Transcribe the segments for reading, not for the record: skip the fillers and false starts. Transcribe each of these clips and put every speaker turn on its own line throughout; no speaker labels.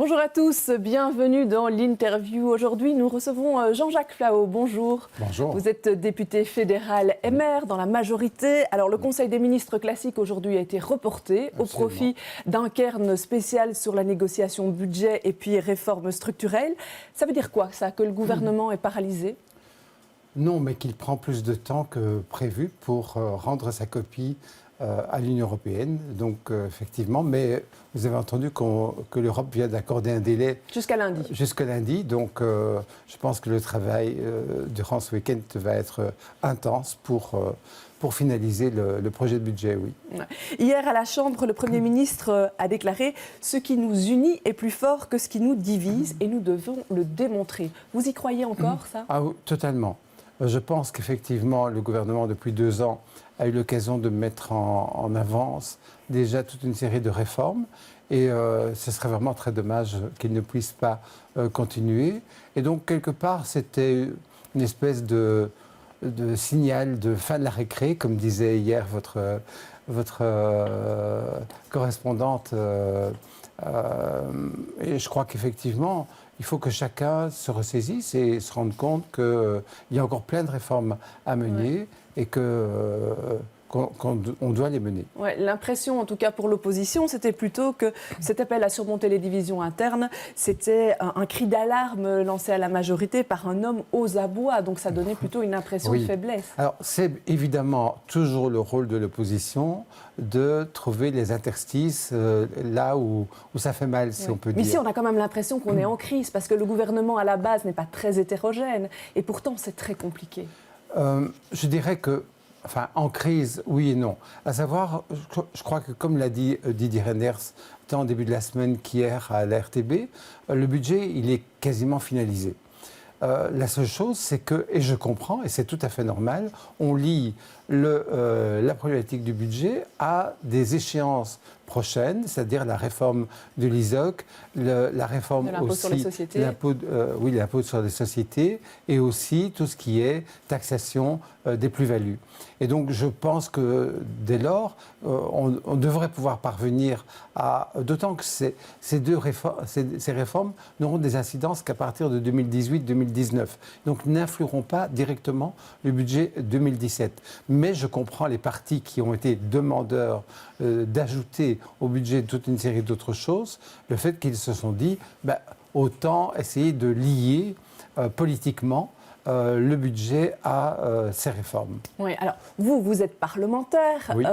Bonjour à tous, bienvenue dans l'interview. Aujourd'hui, nous recevons Jean-Jacques Flahault. Bonjour.
Bonjour.
Vous êtes député fédéral MR dans la majorité. Alors, le Conseil des ministres classique aujourd'hui a été reporté au profit d'un cairn spécial sur la négociation budget et puis réforme structurelle. Ça veut dire quoi, ça, que le gouvernement est paralysé ?
Non, mais qu'il prend plus de temps que prévu pour rendre sa copie à l'Union européenne. Donc, effectivement, mais vous avez entendu que l'Europe vient d'accorder un délai.
Jusqu'à lundi.
Jusqu'à lundi. Donc, je pense que le travail durant ce week-end va être intense pour finaliser le projet de budget, oui.
Hier, à la Chambre, le Premier ministre a déclaré « Ce qui nous unit est plus fort que ce qui nous divise et nous devons le démontrer ». Vous y croyez encore, ça ?
Ah oui, totalement. Je pense qu'effectivement, le gouvernement, depuis 2 ans, a eu l'occasion de mettre en avance déjà toute une série de réformes. Et ce serait vraiment très dommage qu'il ne puisse pas continuer. Et donc, quelque part, c'était une espèce de signal de fin de la récré, comme disait hier votre correspondante. Et je crois qu'effectivement, il faut que chacun se ressaisisse et se rende compte qu'il y a encore plein de réformes à mener et qu'on doit les mener.
Ouais, l'impression, en tout cas pour l'opposition, c'était plutôt que cet appel à surmonter les divisions internes, c'était un cri d'alarme lancé à la majorité par un homme aux abois. Donc ça donnait plutôt une impression de faiblesse.
Alors c'est évidemment toujours le rôle de l'opposition de trouver les interstices là où ça fait mal, si on peut dire.
Mais ici, on a quand même l'impression qu'on est en crise parce que le gouvernement, à la base, n'est pas très hétérogène. Et pourtant, c'est très compliqué.
Je dirais que, enfin, en crise, oui et non. À savoir, je crois que comme l'a dit Didier Reynders, tant en début de la semaine qu'hier à la RTB, le budget, il est quasiment finalisé. La seule chose, c'est que, et je comprends, et c'est tout à fait normal, on lie la problématique du budget à des échéances prochaines, c'est-à-dire la réforme de l'ISOC, la réforme
de l'impôt
aussi,
sur les sociétés.
L'impôt sur les sociétés, et aussi tout ce qui est taxation des plus-values. Et donc je pense que dès lors, on devrait pouvoir parvenir à, d'autant que ces réformes n'auront des incidences qu'à partir de 2018-2019, donc n'influeront pas directement le budget 2017. Mais je comprends les partis qui ont été demandeurs d'ajouter au budget toute une série d'autres choses, le fait qu'ils se sont dit autant essayer de lier politiquement le budget à ces réformes.
Oui, alors vous êtes parlementaire.
Oui.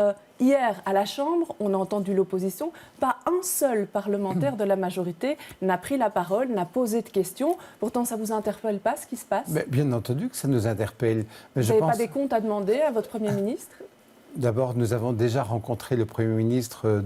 Hier, à la Chambre, on a entendu l'opposition. Pas un seul parlementaire de la majorité n'a pris la parole, n'a posé de questions. Pourtant, ça ne vous interpelle pas, ce qui se passe ?
Mais bien entendu que ça nous interpelle. Mais
vous n'avez pas des comptes à demander à votre Premier ministre ?
D'abord, nous avons déjà rencontré le Premier ministre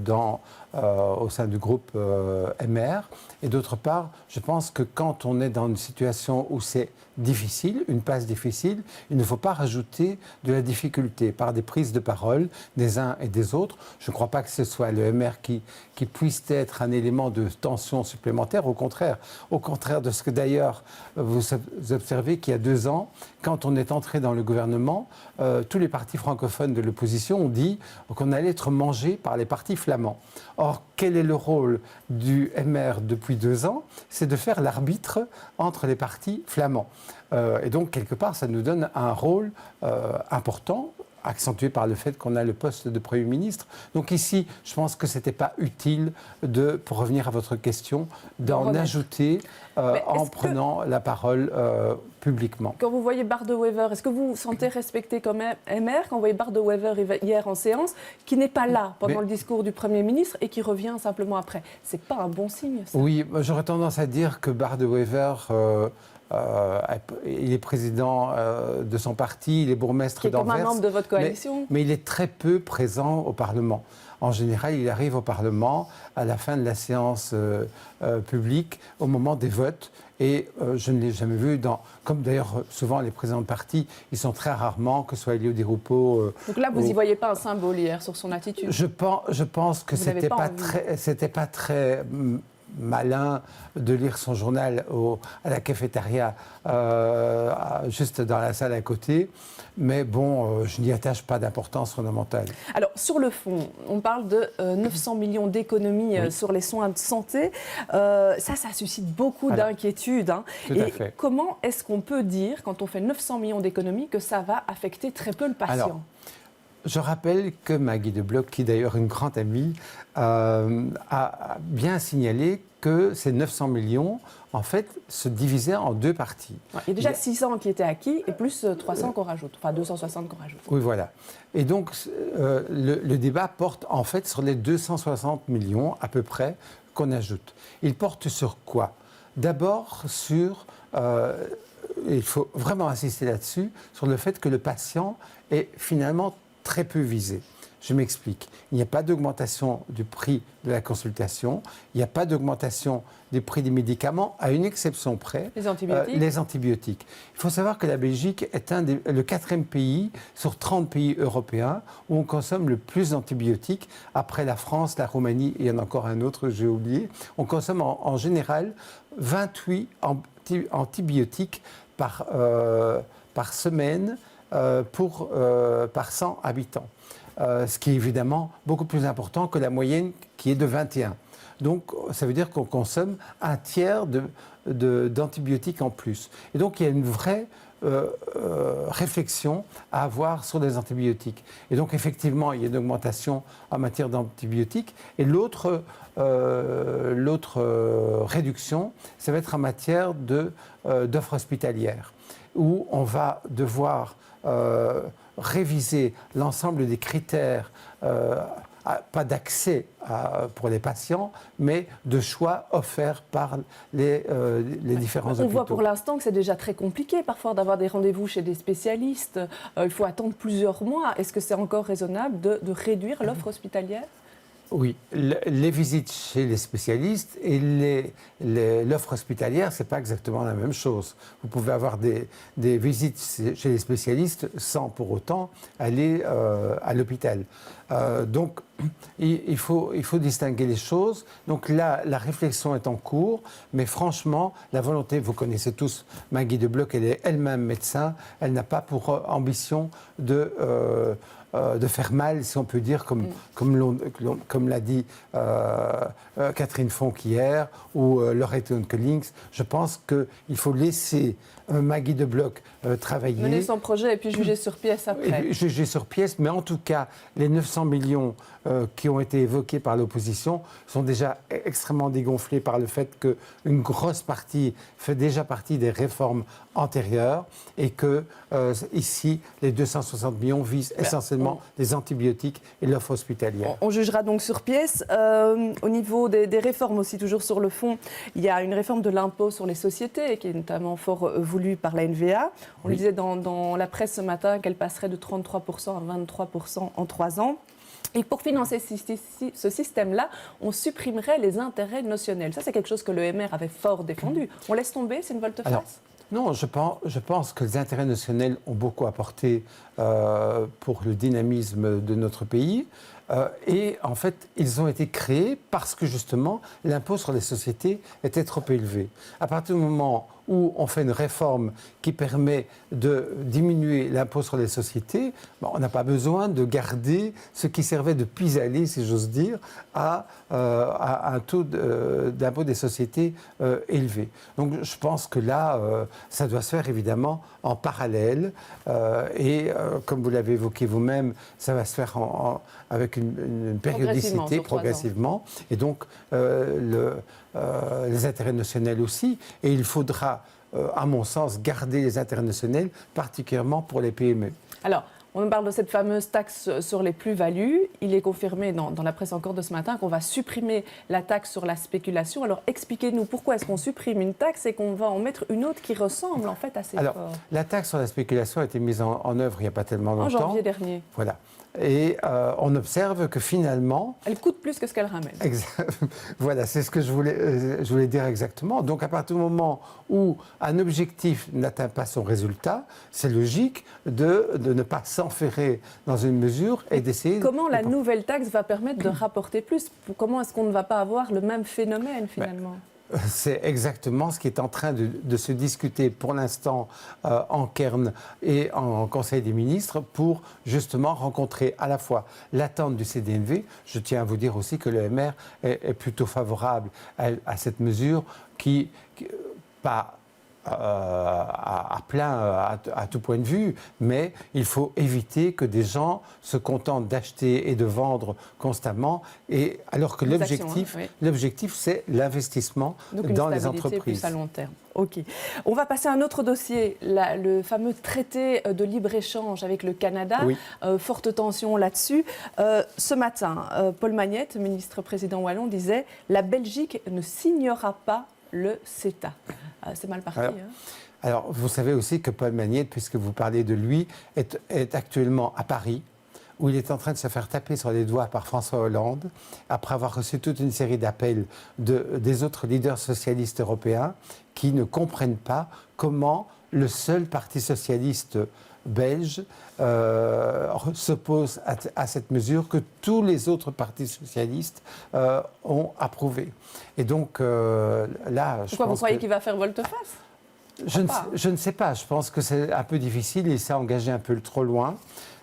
au sein du groupe MR. Et d'autre part, je pense que quand on est dans une situation où c'est difficile, une passe difficile, il ne faut pas rajouter de la difficulté par des prises de parole des uns et des autres. Je ne crois pas que ce soit le MR qui puisse être un élément de tension supplémentaire. Au contraire de ce que d'ailleurs vous observez qu'il y a 2 ans, quand on est entré dans le gouvernement, tous les partis francophones de l'opposition ont dit qu'on allait être mangé par les partis flamands. Or, quel est le rôle du MR depuis 2 ans ? C'est de faire l'arbitre entre les partis flamands. Et donc, quelque part, ça nous donne un rôle important, accentué par le fait qu'on a le poste de Premier ministre. Donc ici, je pense que ce n'était pas utile, pour revenir à votre question, d'en ajouter en prenant la parole publiquement.
Quand vous voyez Bart De Wever, est-ce que vous vous sentez respecté comme MR quand vous voyez Bart De Wever hier en séance, qui n'est pas là pendant le discours du Premier ministre et qui revient simplement après ? C'est pas un bon signe, ça.
Oui, j'aurais tendance à dire que Bart De Wever... il est président de son parti, il est bourgmestre d'Anvers.
Qui est comme un membre de votre coalition.
Mais il est très peu présent au Parlement. En général, il arrive au Parlement à la fin de la séance publique, au moment des votes. Et je ne l'ai jamais vu, comme d'ailleurs souvent les présidents de parti, ils sont très rarement, que ce soit Elio Di Rupo...
Donc là, vous n'y voyez pas un symbole hier sur son attitude ?
Je pense que c'était pas très malin de lire son journal à la cafétéria, juste dans la salle à côté. Mais bon, je n'y attache pas d'importance fondamentale.
Alors, sur le fond, on parle de 900 millions d'économies sur les soins de santé. Ça suscite beaucoup d'inquiétudes. Hein.
Tout à fait.
Comment est-ce qu'on peut dire, quand on fait 900 millions d'économies, que ça va affecter très peu le patient?
Alors, je rappelle que Maggie de Bloch, qui est d'ailleurs une grande amie, a bien signalé que ces 900 millions, en fait, se divisaient en deux parties.
Il y a déjà 600 qui étaient acquis et plus 300 qu'on rajoute, enfin 260 qu'on rajoute.
Oui, voilà. Et donc, le débat porte en fait sur les 260 millions à peu près qu'on ajoute. Il porte sur quoi? D'abord sur, il faut vraiment insister là-dessus, sur le fait que le patient est finalement très peu visé. Je m'explique. Il n'y a pas d'augmentation du prix de la consultation, il n'y a pas d'augmentation du prix des médicaments, à une exception près, les antibiotiques. Il faut savoir que la Belgique est le 4e pays sur 30 pays européens où on consomme le plus d'antibiotiques, après la France, la Roumanie, et il y en a encore un autre, j'ai oublié. On consomme en général 28 antibiotiques par semaine par 100 habitants. Ce qui est évidemment beaucoup plus important que la moyenne qui est de 21. Donc, ça veut dire qu'on consomme un tiers d'antibiotiques en plus. Et donc, il y a une vraie réflexion à avoir sur les antibiotiques. Et donc, effectivement, il y a une augmentation en matière d'antibiotiques. Et l'autre réduction, ça va être en matière d'offres hospitalières, où on va devoir réviser l'ensemble des critères, pas d'accès pour les patients, mais de choix offerts par les différents hôpitaux.
On voit pour l'instant que c'est déjà très compliqué parfois d'avoir des rendez-vous chez des spécialistes. Il faut attendre plusieurs mois. Est-ce que c'est encore raisonnable de réduire l'offre hospitalière ?
Oui, les visites chez les spécialistes et l'offre hospitalière, ce n'est pas exactement la même chose. Vous pouvez avoir des visites chez les spécialistes sans pour autant aller à l'hôpital. Donc, il faut distinguer les choses. Donc là, la réflexion est en cours, mais franchement, la volonté, vous connaissez tous Maggie de Bloch, elle est elle-même médecin, elle n'a pas pour ambition de faire mal, si on peut dire, comme l'a dit Catherine Fonck hier ou Laurette Collings. Je pense qu'il faut laisser Maggie de Bloch travailler.
Mener son projet et puis juger sur pièce après.
Juger sur pièce, mais en tout cas, les 900 millions qui ont été évoqués par l'opposition sont déjà extrêmement dégonflés par le fait qu'une grosse partie fait déjà partie des réformes antérieures et que ici, les 260 millions visent essentiellement les antibiotiques et l'offre hospitalière.
On jugera donc sur pièce. Au niveau des réformes aussi, toujours sur le fond, il y a une réforme de l'impôt sur les sociétés qui est notamment fort voulue par la NVA. On disait dans la presse ce matin qu'elle passerait de 33% à 23% en 3 ans. Et pour financer ce système-là, on supprimerait les intérêts notionnels. Ça, c'est quelque chose que le MR avait fort défendu. On laisse tomber, c'est une volte-face ?
Non, je pense que les intérêts notionnels ont beaucoup apporté pour le dynamisme de notre pays. Et en fait, ils ont été créés parce que justement, l'impôt sur les sociétés était trop élevé. À partir du moment où on fait une réforme qui permet de diminuer l'impôt sur les sociétés, on n'a pas besoin de garder ce qui servait de pis-aller, si j'ose dire, à un taux d'impôt des sociétés élevé. Donc je pense que là, ça doit se faire évidemment en parallèle. Et comme vous l'avez évoqué vous-même, ça va se faire avec une périodicité, progressivement. Et donc les intérêts notionnels aussi. Et il faudra, à mon sens, garder les intérêts notionnels, particulièrement pour les PME.
Alors, on parle de cette fameuse taxe sur les plus-values. Il est confirmé dans la presse encore de ce matin qu'on va supprimer la taxe sur la spéculation. Alors, expliquez-nous pourquoi est-ce qu'on supprime une taxe et qu'on va en mettre une autre qui ressemble en fait assez fort.
La taxe sur la spéculation a été mise en œuvre il n'y a pas tellement longtemps.
En janvier dernier.
Voilà. Et on observe que finalement...
Elle coûte plus que ce qu'elle ramène.
Voilà, c'est ce que je voulais dire exactement. Donc à partir du moment où un objectif n'atteint pas son résultat, c'est logique de ne pas s'enferrer dans une mesure et d'essayer...
Comment la nouvelle taxe va permettre de rapporter plus? Comment est-ce qu'on ne va pas avoir le même phénomène finalement?
C'est exactement ce qui est en train de se discuter pour l'instant en Cairn et en Conseil des ministres pour justement rencontrer à la fois l'attente du CDNV. Je tiens à vous dire aussi que le MR est plutôt favorable à cette mesure qui pas à tout point de vue, mais il faut éviter que des gens se contentent d'acheter et de vendre constamment, et alors que l'objectif, c'est l'investissement dans les entreprises.
Plus à long terme. Ok. On va passer à un autre dossier, le fameux traité de libre-échange avec le Canada. Oui. Forte tension là-dessus. Ce matin, Paul Magnette, ministre-président wallon, disait « La Belgique ne signera pas le CETA ». C'est mal parti.
Alors, vous savez aussi que Paul Magnette, puisque vous parlez de lui, est actuellement à Paris, où il est en train de se faire taper sur les doigts par François Hollande, après avoir reçu toute une série d'appels des autres leaders socialistes européens qui ne comprennent pas comment le seul parti socialiste belge s'oppose à cette mesure que tous les autres partis socialistes ont approuvée. Et donc là,
pourquoi vous croyez qu'il va faire volte-face?
Je ne sais pas. Je pense que c'est un peu difficile. Il s'est engagé un peu trop loin.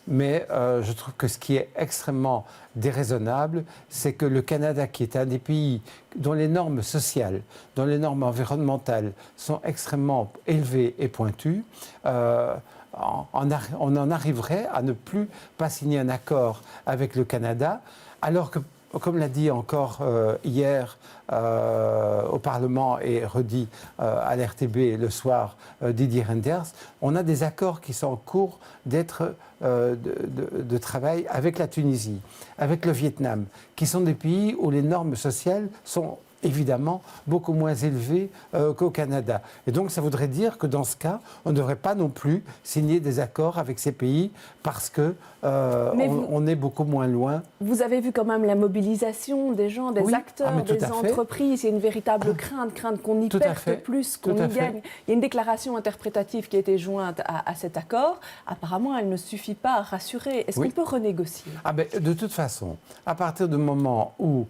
Mais je trouve que ce qui est extrêmement déraisonnable, c'est que le Canada, qui est un des pays dont les normes sociales, dont les normes environnementales sont extrêmement élevées et pointues, on en arriverait à ne plus pas signer un accord avec le Canada, alors que, comme l'a dit encore hier au Parlement et redit à l'RTB le soir Didier Reynders, on a des accords qui sont en cours d'être de travail avec la Tunisie, avec le Vietnam, qui sont des pays où les normes sociales sont évidemment beaucoup moins élevées qu'au Canada. Et donc ça voudrait dire que dans ce cas, on ne devrait pas non plus signer des accords avec ces pays parce que on est beaucoup moins loin.
Vous avez vu quand même la mobilisation des gens, des acteurs, des entreprises. Il y a une véritable crainte qu'on y perde plus qu'on y gagne. Il y a une déclaration interprétative qui a été jointe à cet accord. Apparemment, elle ne suffit pas à rassurer. Est-ce qu'on peut renégocier?
De toute façon, à partir du moment où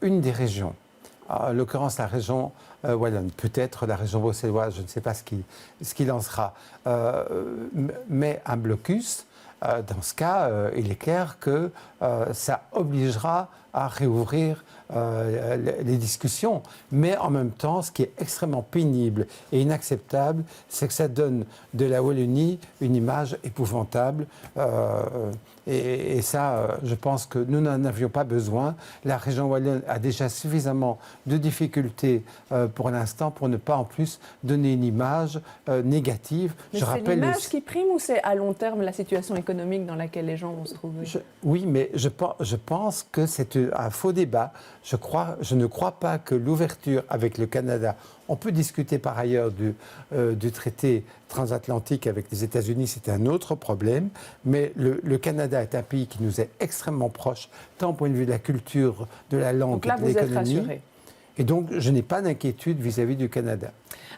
une des régions, en l'occurrence la région wallonne, peut-être la région bruxelloise, je ne sais pas ce qu'il en sera, mais un blocus, dans ce cas, il est clair que ça obligera à réouvrir les discussions. Mais en même temps, ce qui est extrêmement pénible et inacceptable, c'est que ça donne de la Wallonie une image épouvantable. Et ça, je pense que nous n'en avions pas besoin. La région wallonne a déjà suffisamment de difficultés pour l'instant pour ne pas en plus donner une image négative.
Mais c'est l'image qui prime ou c'est à long terme la situation économique dans laquelle les gens vont se trouver?
Oui, mais je pense que c'est un faux débat. Je ne crois pas que l'ouverture avec le Canada, on peut discuter par ailleurs du traité transatlantique avec les États-Unis, c'est un autre problème, mais le Canada est un pays qui nous est extrêmement proche, tant au point de vue de la culture, de la langue,
de l'économie. Donc là, vous êtes rassuré.
Et donc, je n'ai pas d'inquiétude vis-à-vis du Canada.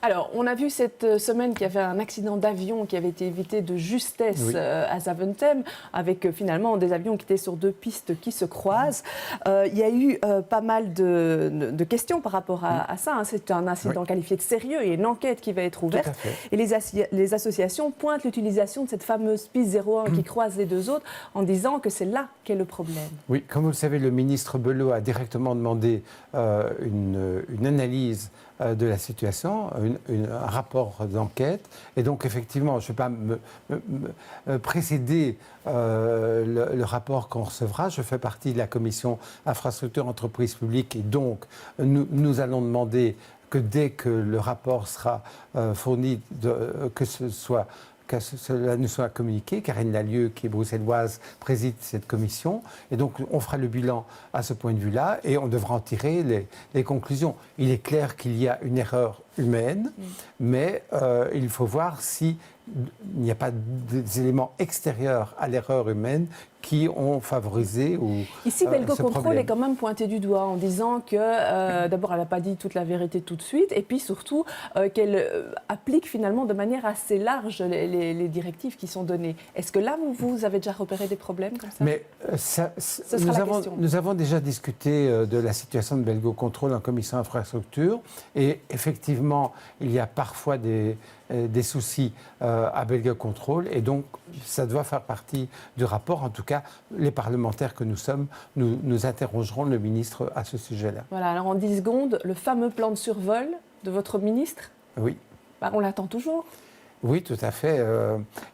Alors, on a vu cette semaine qu'il y avait un accident d'avion qui avait été évité de justesse à Zaventem, avec finalement des avions qui étaient sur deux pistes qui se croisent. Il y a eu pas mal de questions par rapport à ça. C'est un incident qualifié de sérieux. Il y a une enquête qui va être ouverte. Et les associations pointent l'utilisation de cette fameuse piste 01 qui croise les deux autres en disant que c'est là qu'est le problème.
Oui, comme vous le savez, le ministre Belot a directement demandé une analyse de la situation, un rapport d'enquête. Et donc, effectivement, je ne vais pas me précéder le rapport qu'on recevra. Je fais partie de la commission infrastructure entreprises publiques et donc, nous allons demander que dès que le rapport sera fourni, que cela nous soit communiqué. Karine Lallieu, qui est bruxelloise, préside cette commission. Et donc, on fera le bilan à ce point de vue-là et on devra en tirer les conclusions. Il est clair qu'il y a une erreur humaine, mais il faut voir s'il n'y a pas des éléments extérieurs à l'erreur humaine qui ont favorisé ou
Ici, Belgo
ce
Control
problème.
est quand même pointé du doigt en disant que, d'abord, elle n'a pas dit toute la vérité tout de suite, et puis surtout qu'elle applique finalement de manière assez large les directives qui sont données. Est-ce que là, vous avez déjà repéré des problèmes comme ça?
Mais nous avons déjà discuté de la situation de Belgo Control en commission infrastructure, et effectivement, il y a parfois des soucis à Belgo Control, et donc ça doit faire partie du rapport. En tout cas, les parlementaires que nous sommes, nous interrogerons le ministre à ce sujet-là.
Voilà, alors en 10 secondes, le fameux plan de survol de votre ministre,
Oui.
on l'attend toujours.
Oui, tout à fait.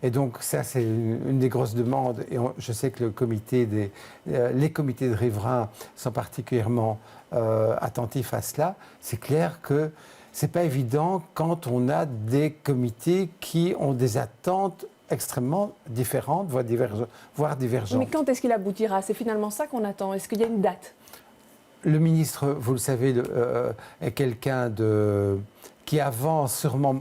Et donc ça, c'est une des grosses demandes. Et je sais que les comités de riverains sont particulièrement attentifs à cela. C'est clair que ce n'est pas évident quand on a des comités qui ont des attentes extrêmement différentes, voire divergentes.
Mais quand est-ce qu'il aboutira? C'est finalement ça qu'on attend. Est-ce qu'il y a une date?
Le ministre, vous le savez, est quelqu'un qui avance sûrement,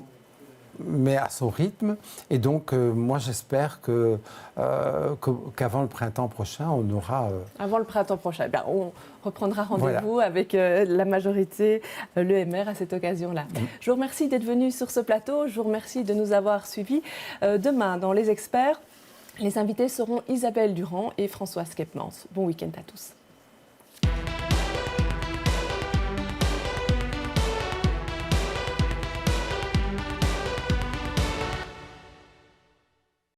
mais à son rythme. Et donc, moi, j'espère qu'avant le printemps prochain, on aura...
Avant le printemps prochain. On reprendra rendez-vous avec la majorité, l'EMR, à cette occasion-là. Je vous remercie d'être venu sur ce plateau. Je vous remercie de nous avoir suivis. Demain, dans Les Experts, les invités seront Isabelle Durand et Françoise Kepmans. Bon week-end à tous.